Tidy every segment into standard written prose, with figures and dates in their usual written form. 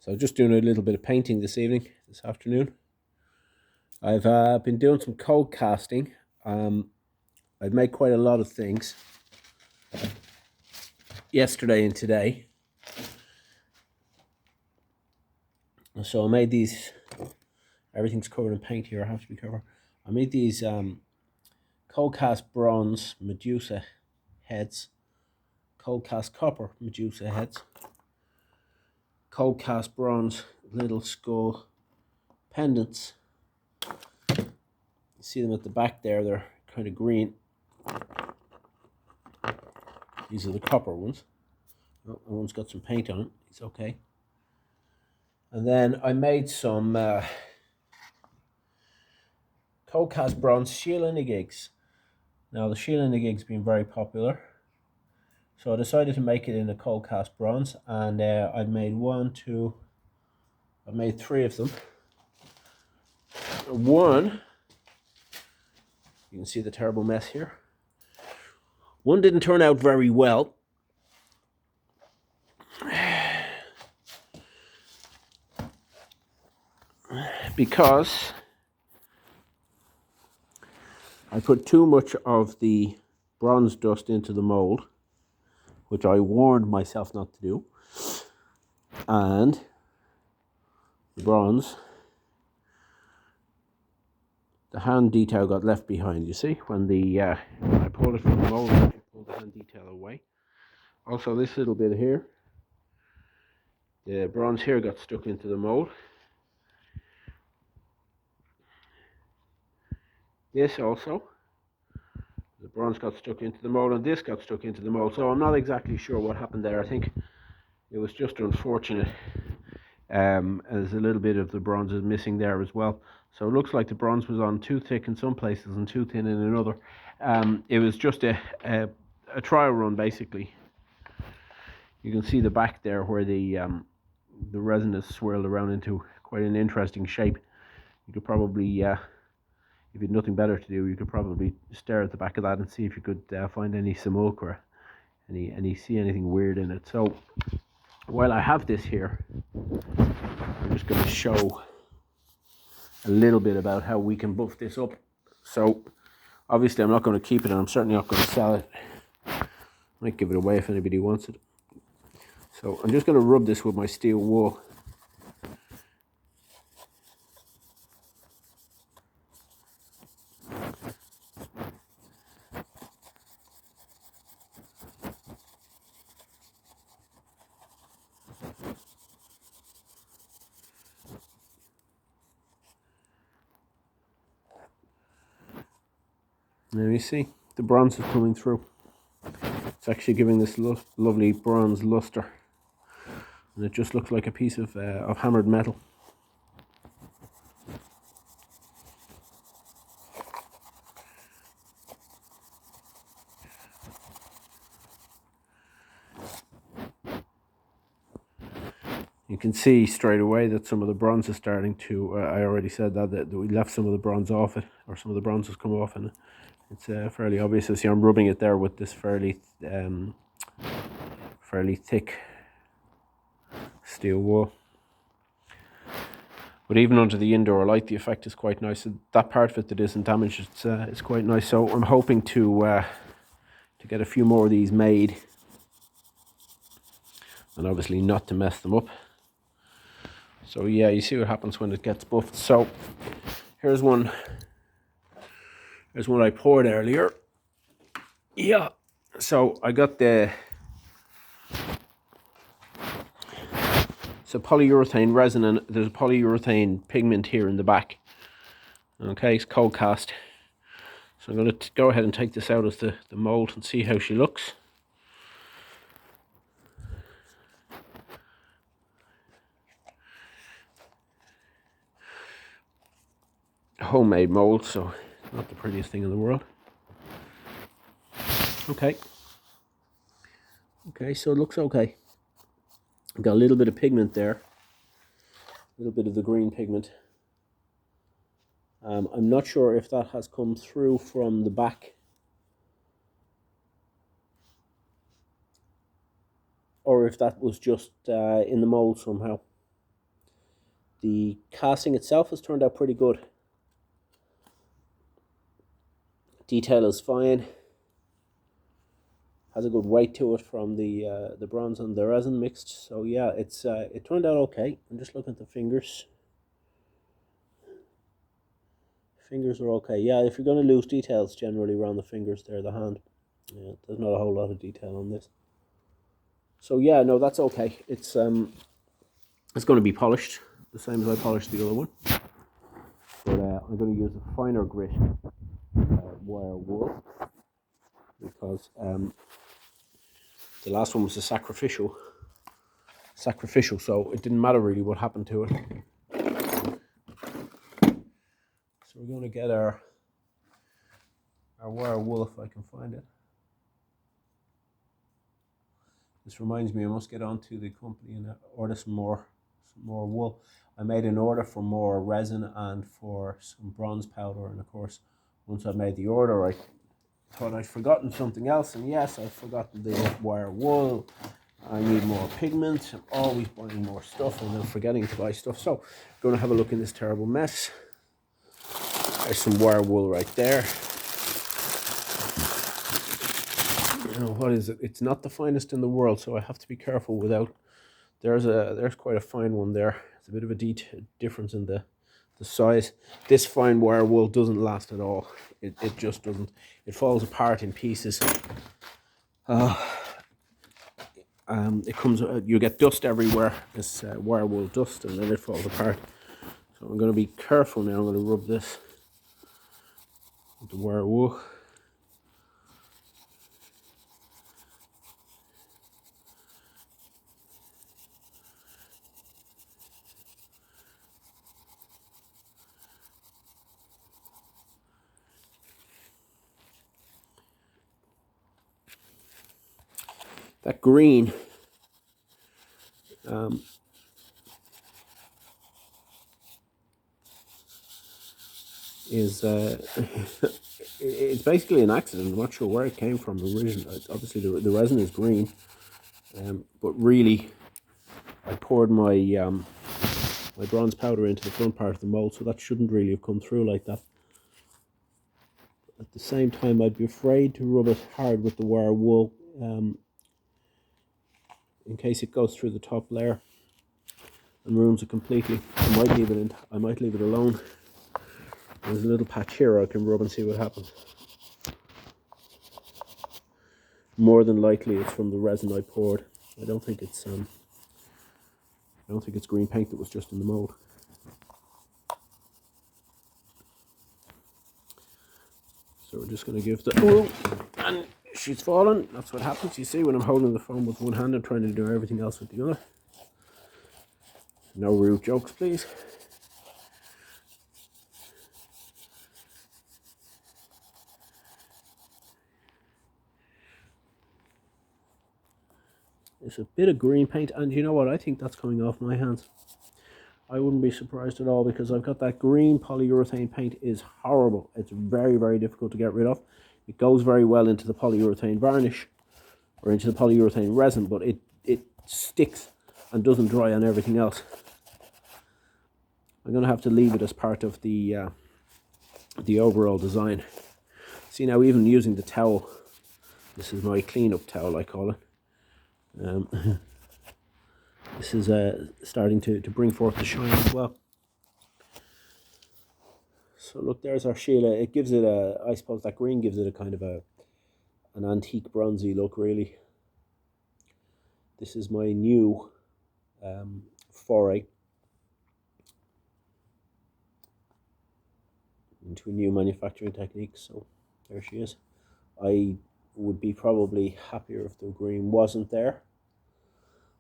So just doing a little bit of painting this afternoon. I've been doing some cold casting. I've made quite a lot of things yesterday and today. So I made these, everything's covered in paint here, I have to be careful. I made these cold cast bronze medusa heads, cold cast copper medusa heads, cold cast bronze little skull pendants. You see them at the back there, they're kind of green. These are the copper ones. Oh, one's got some paint on it, it's okay. And then I made some cold cast bronze sheela gigs. Now the sheela gig's been very popular, so I decided to make it in a cold cast bronze, and I made I made three of them. One, you can see the terrible mess here. One didn't turn out very well. Because I put too much of the bronze dust into the mold, which I warned myself not to do, and the bronze, the hand detail got left behind. You see, when I pulled it from the mold, I pulled the hand detail away. Also, this little bit here, the bronze here got stuck into the mold. This also, the bronze got stuck into the mold, and this got stuck into the mold. So I'm not exactly sure what happened there. I think it was just unfortunate. As a little bit of the bronze is missing there as well. So it looks like the bronze was on too thick in some places and too thin in another. It was just a trial run, basically. You can see the back there where the resin is swirled around into quite an interesting shape. You could probably, if you had nothing better to do, you could probably stare at the back of that and see if you could find any simulacra, see anything weird in it. So while I have this here, I'm just going to show a little bit about how we can buff this up. So obviously I'm not going to keep it, and I'm certainly not going to sell it. I might give it away if anybody wants it. So I'm just going to rub this with my steel wool. Now you see the bronze is coming through. It's actually giving this lovely bronze luster, and it just looks like a piece of hammered metal. You can see straight away that some of the bronze is starting to, I already said that we left some of the bronze off it, or some of the bronze has come off, and it's fairly obvious. You see I'm rubbing it there with this fairly thick steel wool. But even under the indoor light, the effect is quite nice. That part of it that isn't damaged, it's quite nice. So I'm hoping to get a few more of these made, and obviously not to mess them up. So yeah, you see what happens when it gets buffed. So here's one I poured earlier. Yeah, so I got it's a polyurethane resin, and there's a polyurethane pigment here in the back. Okay, it's cold cast. So I'm going to go ahead and take this out of the mold and see how she looks. Homemade mold, so not the prettiest thing in the world. Okay, so it looks okay. Got a little bit of pigment there, a little bit of the green pigment. I'm not sure if that has come through from the back or if that was just in the mold somehow. The casting itself has turned out pretty good. Detail is fine. Has a good weight to it from the bronze and the resin mixed. So yeah, it turned out okay. I'm just looking at the fingers. Fingers are okay. Yeah, if you're going to lose details generally around the fingers there, the hand. Yeah, there's not a whole lot of detail on this. So yeah, no, that's okay. It's going to be polished the same as I polished the other one. But I'm going to use a finer grit wire wool because the last one was a sacrificial, so it didn't matter really what happened to it. So we're going to get our wire wool if I can find it. This reminds me, I must get on to the company and order some more wool. I made an order for more resin and for some bronze powder, and of course, once I made the order, I thought I'd forgotten something else, and yes, I've forgotten the wire wool. I need more pigment. I'm always buying more stuff and then forgetting to buy stuff. So, I'm going to have a look in this terrible mess. There's some wire wool right there. What is it? It's not the finest in the world, so I have to be careful without. There's quite a fine one there. It's a bit of a difference in the size. This fine wire wool doesn't last at all. It just doesn't. It falls apart in pieces. It comes. You get dust everywhere. This wire wool dust, and then it falls apart. So I'm going to be careful now. I'm going to rub this with the wire wool. That green is it's basically an accident. I'm not sure where it came from originally. Obviously the resin is green, but really I poured my my bronze powder into the front part of the mold, so that shouldn't really have come through like that. At the same time, I'd be afraid to rub it hard with the wire wool in case it goes through the top layer and ruins it completely. I might leave it alone. There's a little patch here I can rub and see what happens. More than likely, it's from the resin I poured. I don't think it's green paint that was just in the mold. So we're just going to give the and she's fallen. That's what happens. You see, when I'm holding the phone with one hand, I'm trying to do everything else with the other. No rude jokes, please. There's a bit of green paint, and you know what? I think that's coming off my hands. I wouldn't be surprised at all because I've got that green polyurethane paint is horrible. It's very, very difficult to get rid of. It goes very well into the polyurethane varnish or into the polyurethane resin, but it sticks and doesn't dry on everything else. I'm going to have to leave it as part of the overall design. See, now even using the towel, this is my clean-up towel, I call it. This is starting to bring forth the shine as well. So look, there's our sheela. It gives it I suppose that green gives it a kind of an antique bronzy look, really. This is my new foray into a new manufacturing technique. So there she is. I would be probably happier if the green wasn't there,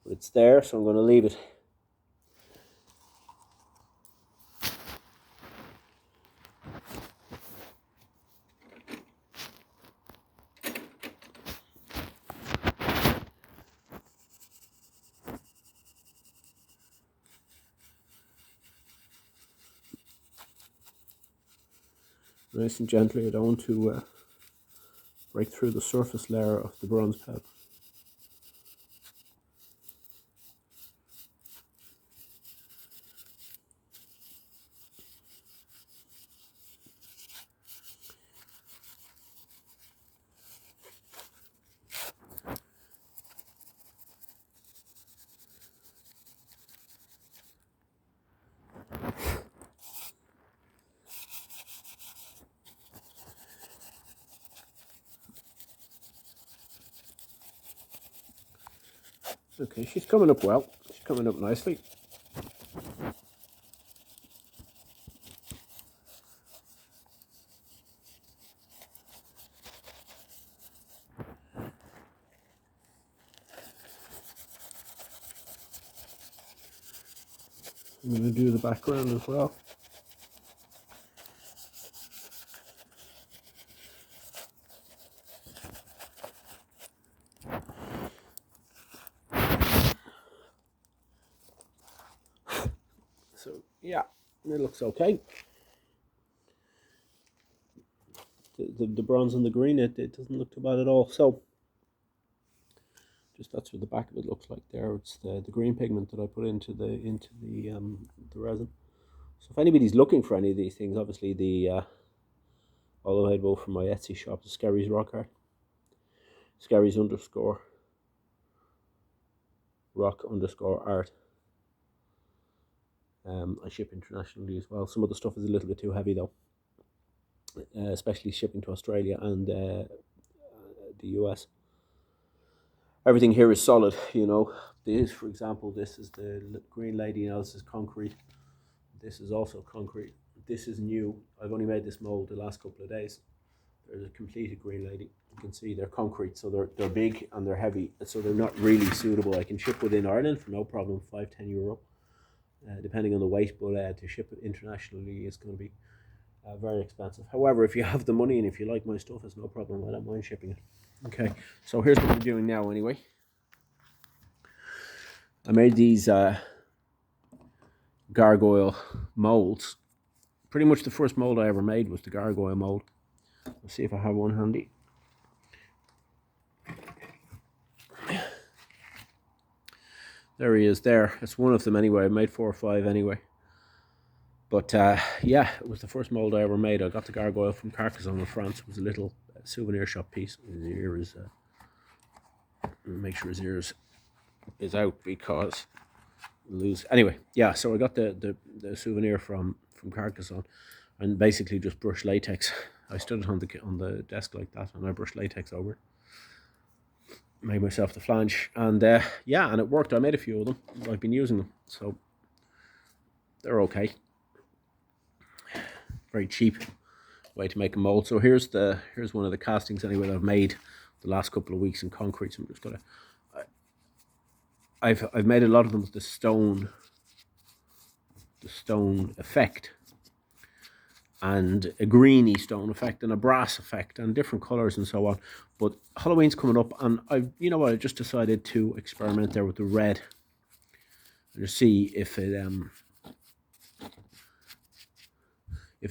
but it's there, so I'm going to leave it. Nice and gently. I don't want to break through the surface layer of the bronze powder. Okay, she's coming up well. She's coming up nicely. I'm going to do the background as well. So yeah, it looks okay. The bronze and the green, it doesn't look too bad at all. So just that's what the back of it looks like there. It's the green pigment that I put into the resin. So if anybody's looking for any of these things, obviously the all the way over from my Etsy shop, the Skerry's Rock Art, Skerry's _ rock _ art. I ship internationally as well. Some of the stuff is a little bit too heavy though, especially shipping to Australia and the US. Everything here is solid, you know. This, for example, this is the green lady, and this is concrete. This is also concrete. This is new. I've only made this mold the last couple of days. There's a completed green lady. You can see they're concrete, so they're big and they're heavy, so they're not really suitable. I can ship within Ireland for no problem, €5-10, depending on the weight, but to ship it internationally is going to be very expensive. However, if you have the money and if you like my stuff, it's no problem. I don't mind shipping it. Okay, so here's what I'm doing now anyway. I made these gargoyle molds. Pretty much the first mold I ever made was the gargoyle mold. Let's see if I have one handy. There he is there. It's one of them anyway. I made 4 or 5 anyway. But yeah, it was the first mold I ever made. I got the gargoyle from Carcassonne in France. It was a little souvenir shop piece. His ear is... make sure his ear is out because lose. Anyway, yeah, so I got the souvenir from Carcassonne and basically just brushed latex. I stood it on the desk like that and I brushed latex over it. Made myself the flange and yeah, and it worked. I made a few of them. I've been using them, so they're okay. Very cheap way to make a mold. So here's one of the castings anyway that I've made the last couple of weeks in concrete. So I'm just gonna I've made a lot of them with the stone effect and a greeny stone effect and a brass effect and different colors and so on. But Halloween's coming up and you know what, I just decided to experiment there with the red and just see if it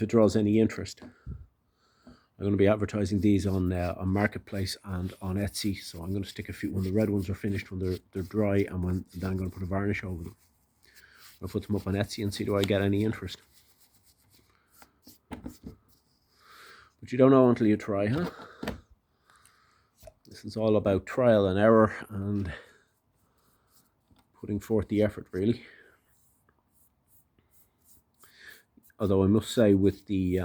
draws any interest. I'm going to be advertising these on Marketplace and on Etsy. So I'm going to stick a few when the red ones are finished, when they're dry, and then I'm going to put a varnish over them. I'll put them up on Etsy and see do I get any interest. But you don't know until you try, huh? This is all about trial and error and putting forth the effort, really. Although I must say, with the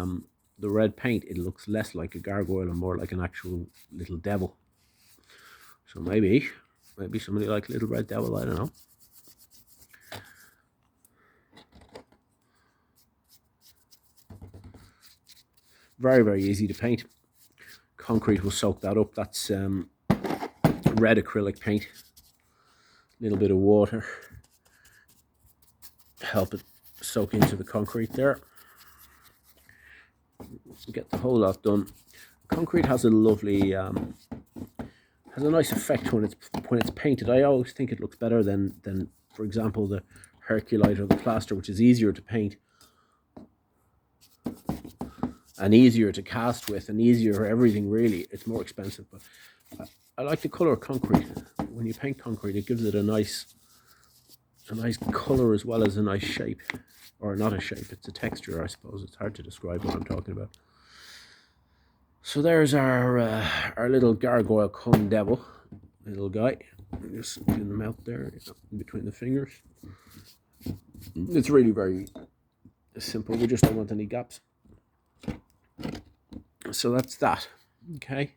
red paint, it looks less like a gargoyle and more like an actual little devil. So maybe somebody like Little Red Devil, I don't know. Very, very easy to paint. Concrete will soak that up. That's red acrylic paint. A little bit of water. Help it soak into the concrete there. Get the whole lot done. Concrete has a lovely, has a nice effect when it's painted. I always think it looks better than for example, the Herculite or the plaster, which is easier to paint and easier to cast with and easier for everything, really. It's more expensive, but I like the color of concrete. When you paint concrete, it gives it a nice color as well as a nice shape. Or not a shape, it's a texture, I suppose. It's hard to describe what I'm talking about. So there's our little gargoyle cum devil, little guy. Just in the mouth there, in between the fingers. It's really very simple. We just don't want any gaps. So that's that. Okay.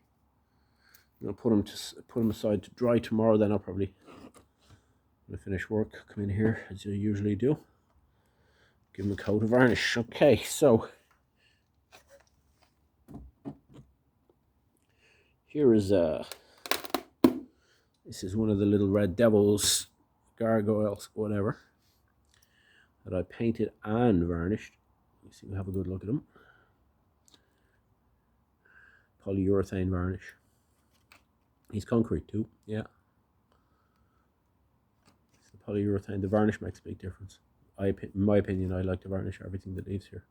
I'll put them aside to dry tomorrow. Then I'll probably When I finish work, come in here as I usually do. Give them a coat of varnish. Okay, so here is this is one of the little red devils, gargoyles, whatever, that I painted and varnished. Let's see, we'll have a good look at them. Polyurethane varnish. He's concrete too, yeah. It's the polyurethane. The varnish makes a big difference. In my opinion, I like to varnish everything that leaves here.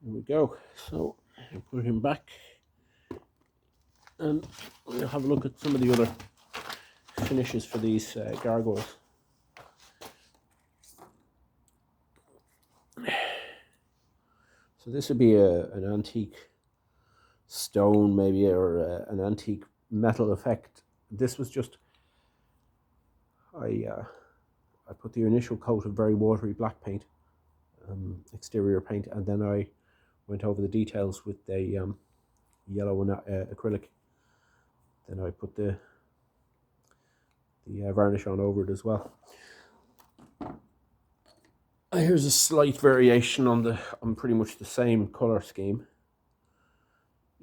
There we go. So I'll put him back, and we'll have a look at some of the other finishes for these gargoyles. So this would be an antique stone, maybe, or an antique metal effect. This was just I put the initial coat of very watery black paint, exterior paint, and then I went over the details with the yellow and acrylic. Then I put the varnish on over it as well. Here's a slight variation on pretty much the same color scheme.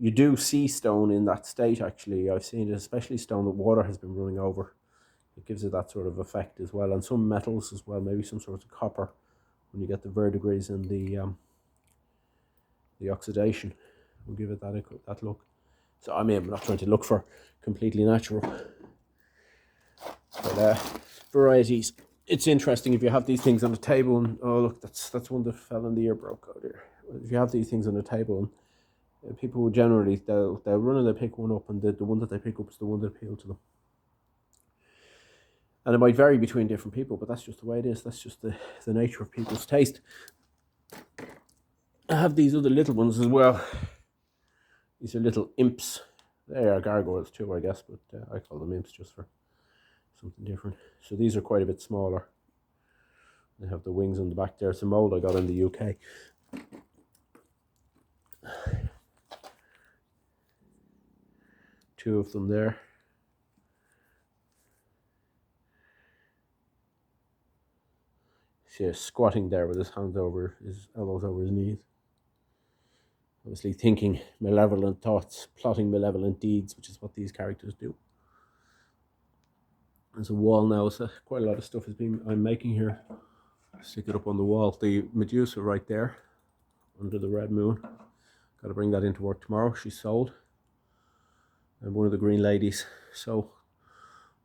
You do see stone in that state, actually. I've seen it, especially stone that water has been running over. It gives it that sort of effect as well, and some metals as well, maybe some sort of copper when you get the verdigris and the oxidation will give it that look. So I mean, I'm not trying to look for completely natural, but varieties. It's interesting if you have these things on the table, and oh look, that's one that fell in the ear, broke out here. If you have these things on the table, and people will generally they'll run and they pick one up, and the one that they pick up is the one that appeals to them. And it might vary between different people, but that's just the way it is. That's just the nature of people's taste. I have these other little ones as well. These are little imps. They are gargoyles too, I guess, but I call them imps just for something different. So these are quite a bit smaller. They have the wings on the back there. It's a mold I got in the UK. Two of them there. See, he's squatting there with his hands over his elbows over his knees. Obviously thinking malevolent thoughts, plotting malevolent deeds, which is what these characters do. There's a wall now, so quite a lot of stuff I'm making here. Stick it up on the wall. The medusa right there, under the red moon. Got to bring that into work tomorrow. She's sold. And one of the green ladies. So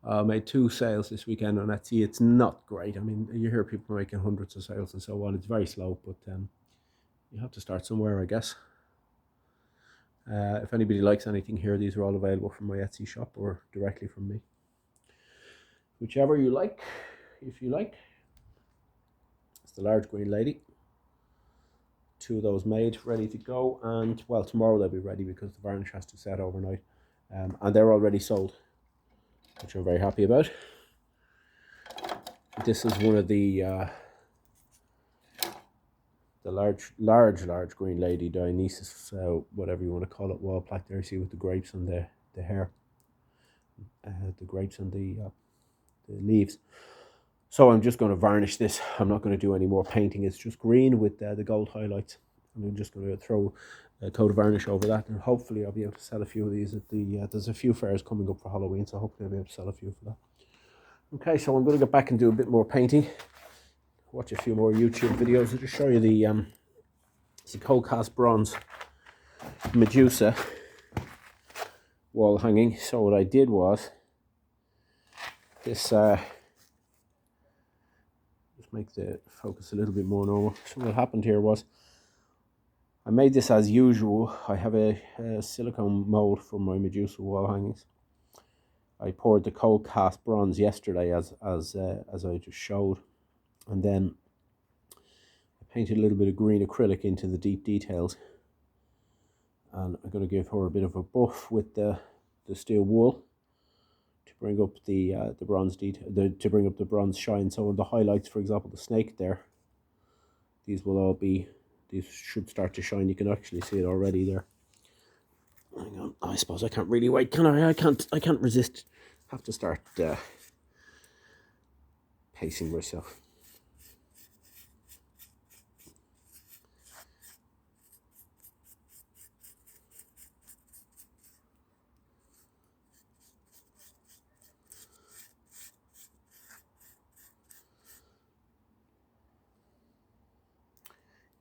I made 2 sales this weekend on Etsy. It's not great. I mean, you hear people making hundreds of sales and so on. It's very slow, but you have to start somewhere, I guess. If anybody likes anything here, these are all available from my Etsy shop or directly from me. Whichever you like, if you like. It's the large green lady. 2 of those made, ready to go, and well, tomorrow they'll be ready because the varnish has to set overnight, and they're already sold, which I'm very happy about. This is one of the large green lady, Dionysus, whatever you want to call it, wall plaque there. See with the grapes and the hair, the grapes and the leaves. So I'm just going to varnish this. I'm not going to do any more painting. It's just green with the gold highlights. I'm just going to throw a coat of varnish over that, and hopefully I'll be able to sell a few of these at the there's a few fairs coming up for Halloween, so hopefully I'll be able to sell a few for that. Okay, so I'm going to get back and do a bit more painting, watch a few more YouTube videos. I'll just show you the cold cast bronze Medusa wall hanging. So what I did was this make the focus a little bit more normal. So what happened here was I made this as usual. I have a silicone mold for my Medusa wall hangings. I poured the cold cast bronze yesterday as I just showed, and then I painted a little bit of green acrylic into the deep details, and I'm going to give her a bit of a buff with the steel wool to bring up the bronze detail, to bring up the bronze shine. So on the highlights, for example, the snake there, these will all be these should start to shine. You can actually see it already there. Hang on, I suppose I can't really wait, can I? I can't resist. Have to start pacing myself.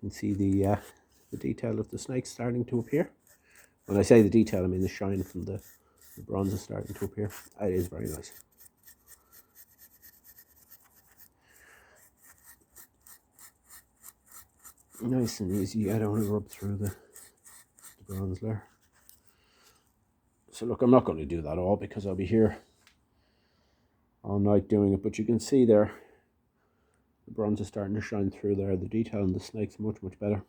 You can see the detail of the snake starting to appear. When I say the detail, I mean the shine from the bronze is starting to appear. It is very nice. Nice and easy. I don't want to rub through the bronze layer. So look, I'm not going to do that all because I'll be here all night doing it. But you can see there, the bronze is starting to shine through there. The detail in the snake's much better.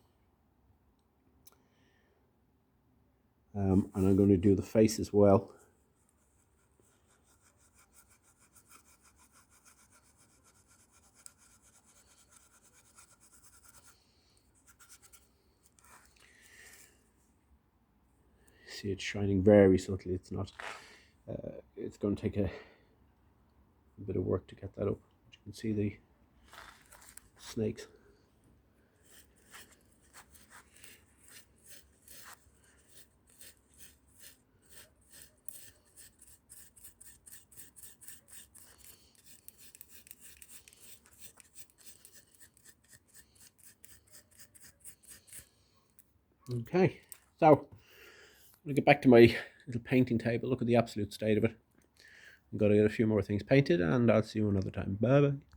And I'm going to do the face as well. See, it's shining very subtly. It's not. It's going to take a bit of work to get that up. But you can see the snakes. Okay, so I'm going to get back to my little painting table. Look at the absolute state of it. I've got to get a few more things painted, and I'll see you another time. Bye bye.